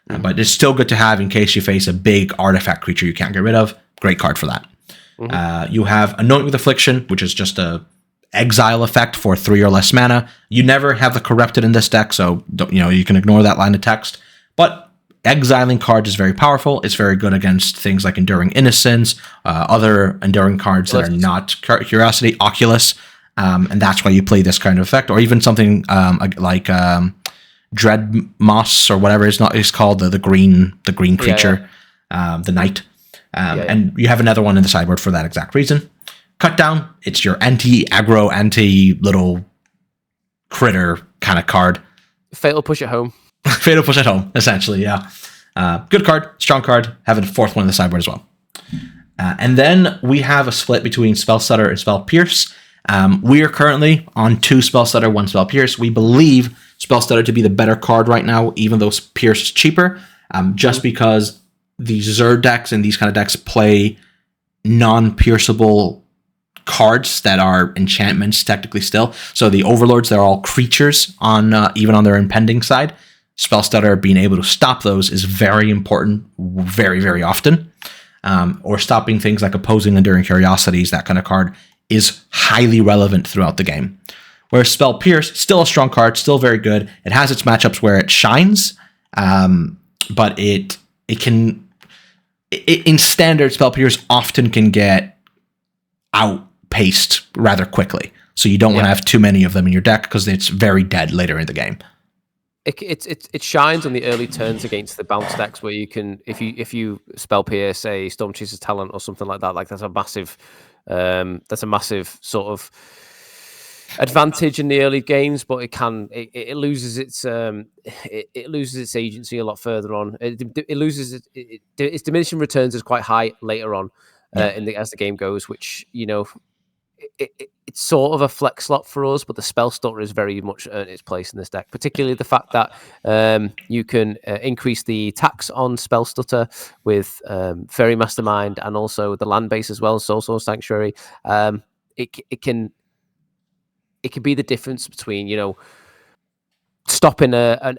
But it's still good to have in case you face a big artifact creature you can't get rid of. Great card for that. You have Anoint with Affliction, which is just a exile effect for 3 or less mana. You never have the Corrupted in this deck, so you can ignore that line of text. But exiling cards is very powerful. It's very good against things like Enduring Innocence, other enduring cards that are not Curiosity, Oculus, and that's why you play this kind of effect. Or even something like Dread Moss or whatever it's called, the green creature, the Knight. And you have another one in the sideboard for that exact reason. Cut Down, it's your anti-aggro, anti-little critter kind of card. Fatal Push It Home. Fatal Push at home, essentially, yeah. Good card, strong card, have a fourth one in the sideboard as well. And then we have a split between Spell Stutter and Spell Pierce. We are currently on 2 Spell Stutter, 1 Spell Pierce. We believe Spell Stutter to be the better card right now, even though Pierce is cheaper, just because the Zerd decks and these kind of decks play non-pierceable cards that are enchantments technically still. So the Overlords, they're all creatures on even on their impending side. Spell Stutter being able to stop those is very important, very, very often. Or stopping things like opposing Enduring Curiosities, that kind of card, is highly relevant throughout the game. Whereas Spell Pierce, still a strong card, still very good. It has its matchups where it shines, but it can... in standard, Spell Pierce often can get outpaced rather quickly. So you don't want to have too many of them in your deck because it's very dead later in the game. It shines on the early turns against the bounce decks where you can, if you Spell Pierce a Storm Chaser's Talent or something like that, like that's a massive sort of advantage in the early games, but it loses its it loses its agency a lot further on. It loses its diminishing returns is quite high later on as the game goes, which it's sort of a flex slot for us, but the Spell Stutter is very much earned its place in this deck, particularly the fact that you can increase the tax on Spell Stutter with Fairy Mastermind and also the land base as well, Soul Sanctuary. It can be the difference between, stopping a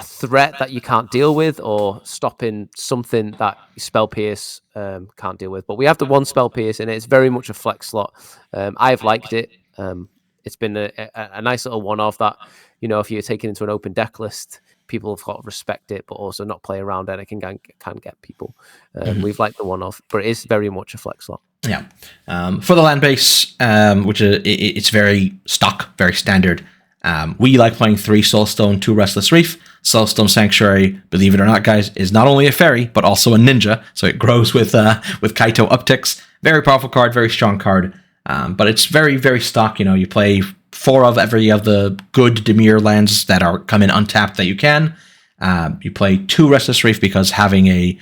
threat that you can't deal with or stopping something that Spell Pierce can't deal with. But we have the 1 Spell Pierce in it. It's very much a flex slot. I've liked it. It's been a nice little one-off that, if you're taken into an open deck list, people have got to respect it, but also not play around it. It can get people. We've liked the one-off, but it is very much a flex slot. Yeah. For the land base, which it's very stock, very standard. We like playing 3 Soulstone, 2 Restless Reef. Soulstone Sanctuary, believe it or not, guys, is not only a fairy, but also a ninja. So it grows with Kaito upticks. Very powerful card, very strong card. But it's very, very stock. You play 4 of every of the good Dimir lands that come in untapped that you can. You play 2 Restless Reef because having a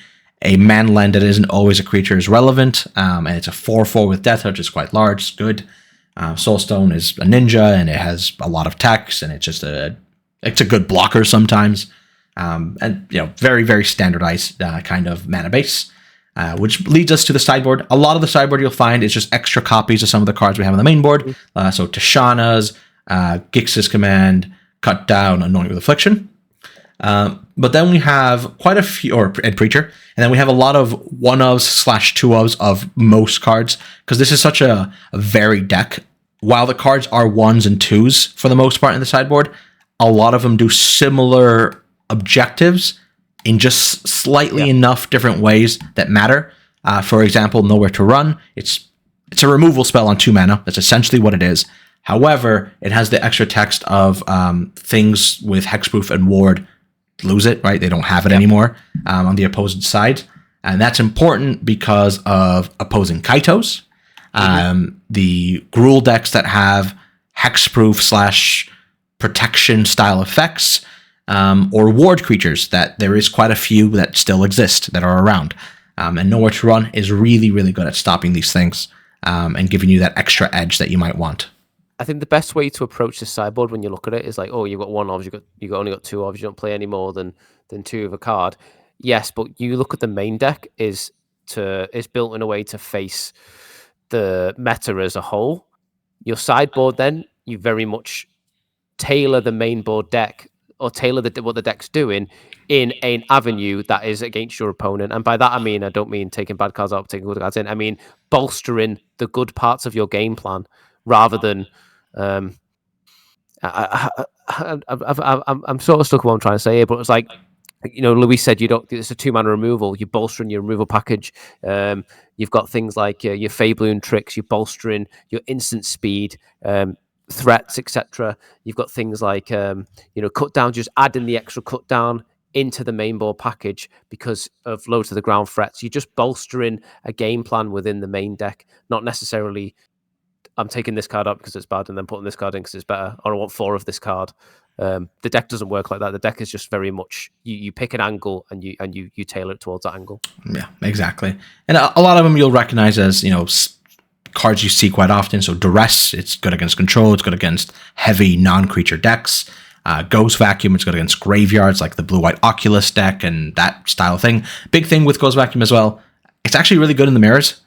man land that isn't always a creature is relevant. And it's a 4/4 with Death Touch, is quite large. It's good. Soulstone is a ninja, and it has a lot of tax, and it's a good blocker sometimes. And very, very standardized kind of mana base, which leads us to the sideboard. A lot of the sideboard you'll find is just extra copies of some of the cards we have on the main board. So Tishana's, Gix's Command, Cut Down, Anoint with Affliction. But then we have quite a few, or Ed Preacher, and then we have a lot of 1-ofs/2-ofs of most cards, because this is such a varied deck. While the cards are 1s and 2s for the most part in the sideboard, a lot of them do similar objectives in just slightly enough different ways that matter. For example, Nowhere to Run. It's a removal spell on 2 mana. That's essentially what it is. However, it has the extra text of things with hexproof and ward lose it, right? They don't have it anymore on the opposing side. And that's important because of opposing Kaitos. The Gruul decks that have hexproof / protection style effects, or ward creatures, that there is quite a few that still exist that are around. And Nowhere to Run is really, really good at stopping these things and giving you that extra edge that you might want. I think the best way to approach the sideboard when you look at it is like, oh, you've got 1-ofs, you only got 2-ofs, you don't play any more than 2 of a card. Yes, but you look at the main deck is built in a way to face the meta as a whole. Your sideboard, then, you very much tailor the main board deck, or tailor what the deck's doing in an avenue that is against your opponent. And by that, I don't mean taking bad cards out, taking good cards in. I mean bolstering the good parts of your game plan rather than... I'm sort of stuck with what I'm trying to say here, but it's like, Louis said, it's a 2-mana removal. You're bolstering your removal package. You've got things like your Fabloon tricks. You're bolstering your instant speed, threats, etc. You've got things like cut down. Just adding the extra cut down into the main board package because of low to the ground threats. You're just bolstering a game plan within the main deck, not necessarily I'm taking this card up because it's bad, and then putting this card in because it's better, or I want 4 of this card. The deck doesn't work like that. The deck is just very much you pick an angle and you tailor it towards that angle. Yeah, exactly. And a lot of them you'll recognize as cards you see quite often. So Duress, it's good against control. It's good against heavy non-creature decks. Ghost Vacuum, it's good against graveyards like the blue-white Oculus deck and that style of thing. Big thing with Ghost Vacuum as well, it's actually really good in the mirrors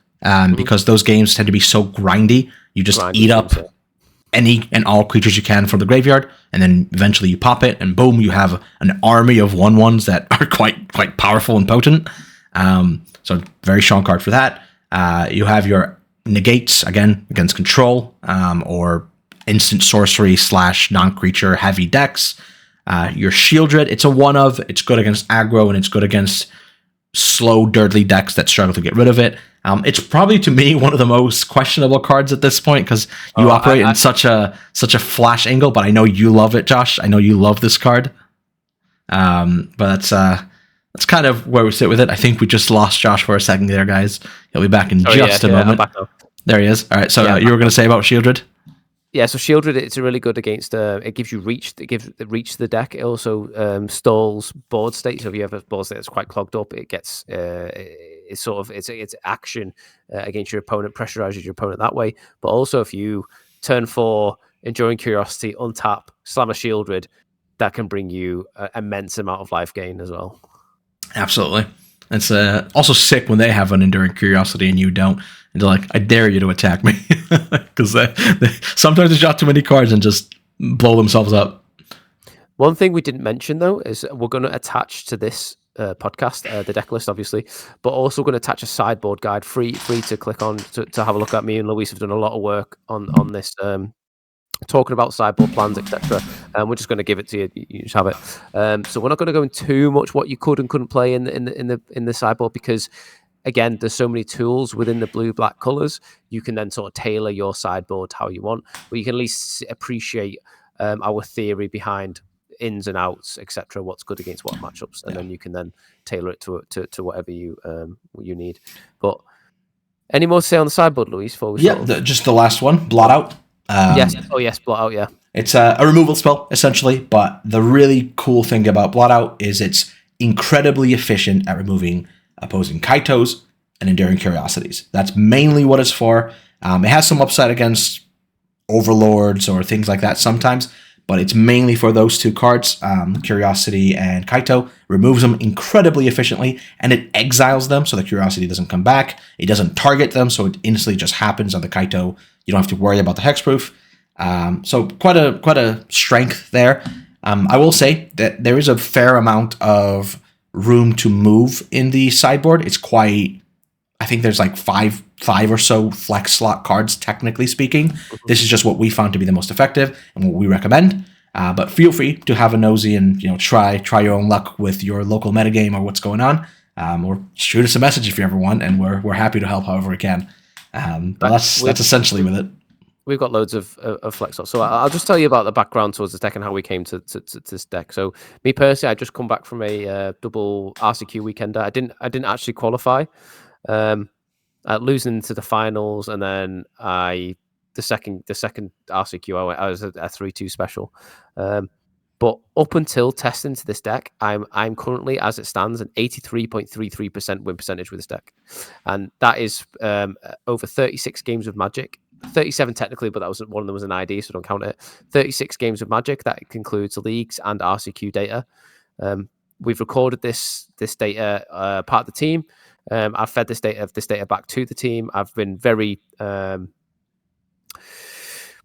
because those games tend to be so grindy. You just eat up any and all creatures you can from the graveyard, and then eventually you pop it, and boom, you have an army of 1/1s that are quite powerful and potent. So very strong card for that. You have your negates, again, against control, or instant sorcery / non-creature heavy decks. Your Shieldred, it's a 1/of, it's good against aggro, and it's good against slow, dirtly decks that struggle to get rid of it. It's probably, to me, one of the most questionable cards at this point, because you operate in such a flash angle, but I know you love it, Josh. I know you love this card. But that's kind of where we sit with it. I think we just lost Josh for a second there, guys. He'll be back in just a moment. I'm back now. There he is. All right, so you were going to say about Shieldred? Yeah, so Shieldred, it's really good against. It gives you reach. It gives reach to the deck. It also stalls board state. So if you have a board state that's quite clogged up, it gets it's sort of it's action against your opponent, pressurizes your opponent that way. But also, if you turn 4, Enduring Curiosity, untap, slam a Shieldred, that can bring you an immense amount of life gain as well. Absolutely. It's also sick when they have an Enduring Curiosity and you don't. And they're like, I dare you to attack me. Because sometimes they draw too many cards and just blow themselves up. One thing we didn't mention, though, is we're going to attach to this podcast, the deck list, obviously, but also going to attach a sideboard guide, free to click on to have a look at. Me and Luis have done a lot of work on this, talking about sideboard plans, etc. And we're just going to give it to you. You just have it. So we're not going to go into too much what you could and couldn't play in the sideboard, because again, there's so many tools within the blue-black colors. You can then sort of tailor your sideboard how you want, but you can at least appreciate our theory behind ins and outs, etc. What's good against what matchups, and then you can then tailor it to whatever you need. But any more to say on the sideboard, Luis? Just the last one, Blot Out. Yes. Oh, yes, Blot Out. Yeah. It's a removal spell essentially, but the really cool thing about Blot Out is it's incredibly efficient at removing opposing Kaitos and Enduring Curiosities. That's mainly what it's for. It has some upside against Overlords or things like that sometimes, but it's mainly for those 2 cards, Curiosity and Kaito. Removes them incredibly efficiently, and it exiles them so the Curiosity doesn't come back. It doesn't target them, so it instantly just happens on the Kaito. You don't have to worry about the hexproof. So quite a strength there. I will say that there is a fair amount of room to move in the sideboard. It's quite, I think there's like five or so flex slot cards, technically speaking. This is just what we found to be the most effective and what we recommend. But feel free to have a nosy and try your own luck with your local metagame or what's going on. Or shoot us a message if you ever want, and we're happy to help however we can. But that's essentially with it. We've got loads of flex slots. So I'll just tell you about the background towards this deck and how we came to this deck. So me personally, I just come back from a double RCQ weekender. I didn't actually qualify, losing to the finals, and then the second RCQ I was a 3-2 special. But up until testing to this deck, I'm currently, as it stands, an 83.33% win percentage with this deck, and that is over 36 games of Magic. 37 technically, but that was one of them was an ID, so don't count it. 36 games of Magic, that includes leagues and RCQ data. We've recorded this data part of the team. I've fed this data back to the team. I've been very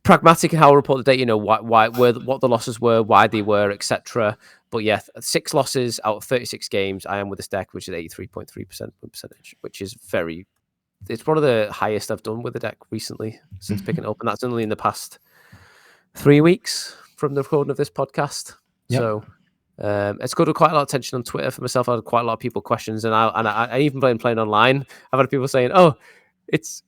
pragmatic in how I report the data. What the losses were, why they were, etc. But yeah, 6 losses out of 36 games. I am with this deck, which is 83.3% win percentage, which is very. It's one of the highest I've done with the deck recently since picking it up, and that's only in the past 3 weeks from the recording of this podcast. Yep. So it's got quite a lot of attention on Twitter for myself. I had quite a lot of people questions, and I even been playing online. I've had people saying, "Oh, it's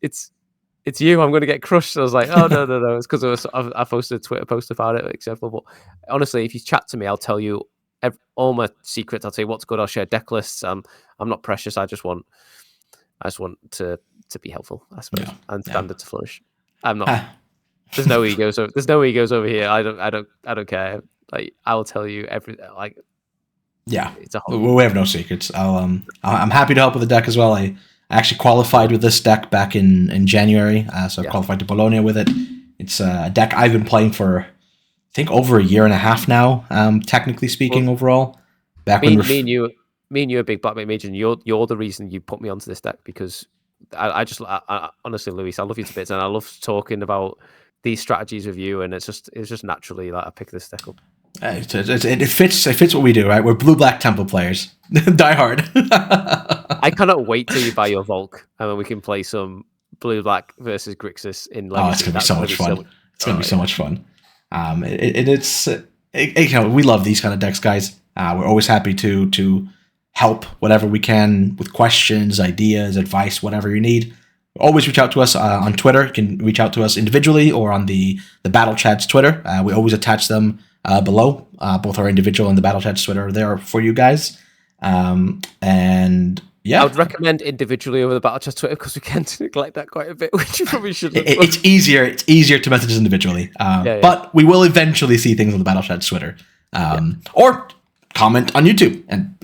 you. I'm going to get crushed." So I was like, "Oh no, it's because I posted a Twitter post about it, etc." But honestly, if you chat to me, I'll tell you all my secrets. I'll tell you what's good. I'll share deck lists. I'm not precious. I just want to be helpful, I suppose, and standard to flourish. I'm not. There's no egos. There's no egos over here. I don't care. Like, I'll tell you everything. Like, yeah, it's a whole. we have no secrets. I'm happy to help with the deck as well. I actually qualified with this deck back in January, so I qualified to Bologna with it. It's a deck I've been playing for, I think, over a year and a half now. Technically speaking, overall. Back me and you are big Black Mage Mage, and you're the reason you put me onto this deck, because I honestly, Luis, I love you to bits, and I love talking about these strategies with you, and it's just naturally like I pick this deck up. It fits what we do, right? We're blue-black temple players. Die hard. I cannot wait till you buy your Volk, and then we can play some blue-black versus Grixis in Legacy. It's gonna be so much fun. It's gonna be so much fun. We love these kind of decks, guys. We're always happy to help whatever we can with questions, ideas, advice, whatever you need. Always reach out to us on Twitter. You can reach out to us individually or on the Battle Chats Twitter. We always attach them below. Both our individual and the Battle Chats Twitter are there for you guys. And yeah, I would recommend individually over the Battle Chats Twitter, because we tend to neglect that quite a bit, which you probably shouldn't. It's easier to message us individually. But we will eventually see things on the Battle Chats Twitter. Or comment on YouTube, and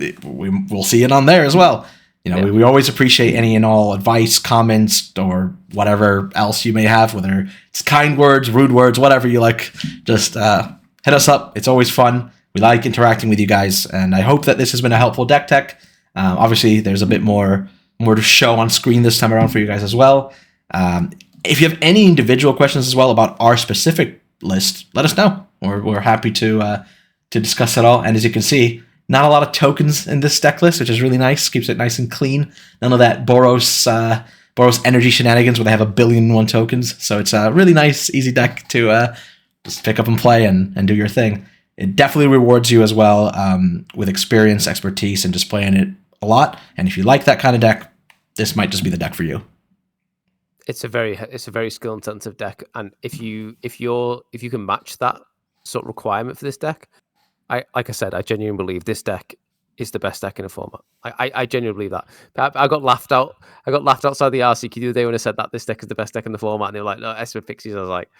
we'll see it on there as well. We always appreciate any and all advice, comments, or whatever else you may have, whether it's kind words, rude words, whatever you like. Just hit us up. It's always fun. We like interacting with you guys, and I hope that this has been a helpful deck tech. Obviously, there's a bit more to show on screen this time around for you guys as well. If you have any individual questions as well about our specific list, let us know. We're happy to discuss it all. And as you can see, not a lot of tokens in this deck list, which is really nice. Keeps it nice and clean. None of that Boros energy shenanigans where they have 1 billion and 1 tokens. So it's a really nice, easy deck to just pick up and play and do your thing. It definitely rewards you as well with experience, expertise, and just playing it a lot. And if you like that kind of deck, this might just be the deck for you. It's a very skill intensive deck, and if you can match that sort of requirement for this deck, like I said, I genuinely believe this deck is the best deck in the format. I genuinely believe that. I got laughed out. I got laughed outside the RCQ the other day when I said that this deck is the best deck in the format, and they were like, "No, Esper Pixies." I was like,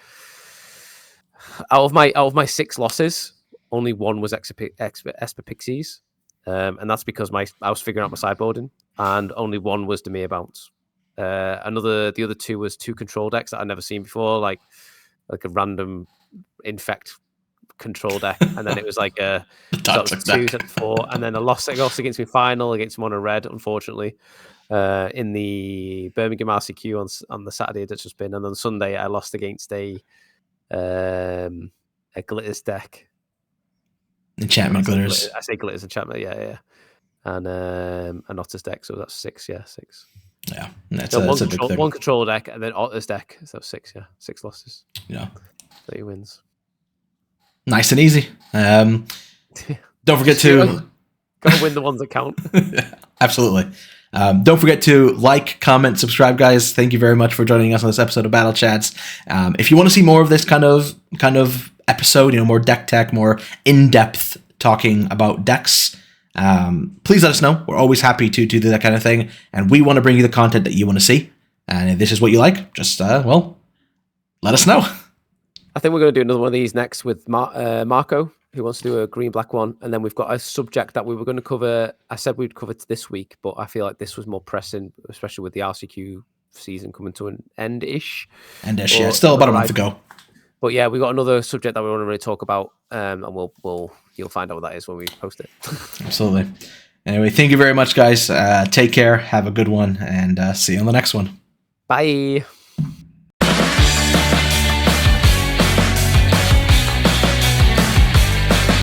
out of my 6 losses, only 1 was Esper Pixies, and that's because I was figuring out my sideboarding, and only 1 was Dimir Bounce. The other 2 was 2 control decks that I'd never seen before, like a random infect control deck, and then it was like a 2 to 4, and then I lost against me final against Mono Red, unfortunately, in the Birmingham RCQ on the Saturday that's just been, and on Sunday I lost against a glitters deck. Enchantment glitters. I say glitters enchantment, yeah. And an Otters deck, so that's 6, yeah, 6. Yeah, that's a big thing. 1 control deck and then Otters deck, so 6, yeah, 6 losses. Yeah, 30 wins. Nice and easy. Don't forget to gotta win the ones that count. Absolutely. Don't forget to like, comment, subscribe, guys. Thank you very much for joining us on this episode of Battle Chats. If you want to see more of this kind of episode, more deck tech, more in-depth talking about decks, please let us know. We're always happy to do that kind of thing, and we want to bring you the content that you want to see. And if this is what you like, just let us know. I think we're going to do another one of these next with Marco, who wants to do a green-black one. And then we've got a subject that we were going to cover. I said we'd cover it this week, but I feel like this was more pressing, especially with the RCQ season coming to an end-ish. End-ish, yeah. Still about a month ago. But yeah, we got another subject that we want to really talk about, and you'll find out what that is when we post it. Absolutely. Anyway, thank you very much, guys. Take care. Have a good one, and see you on the next one. Bye.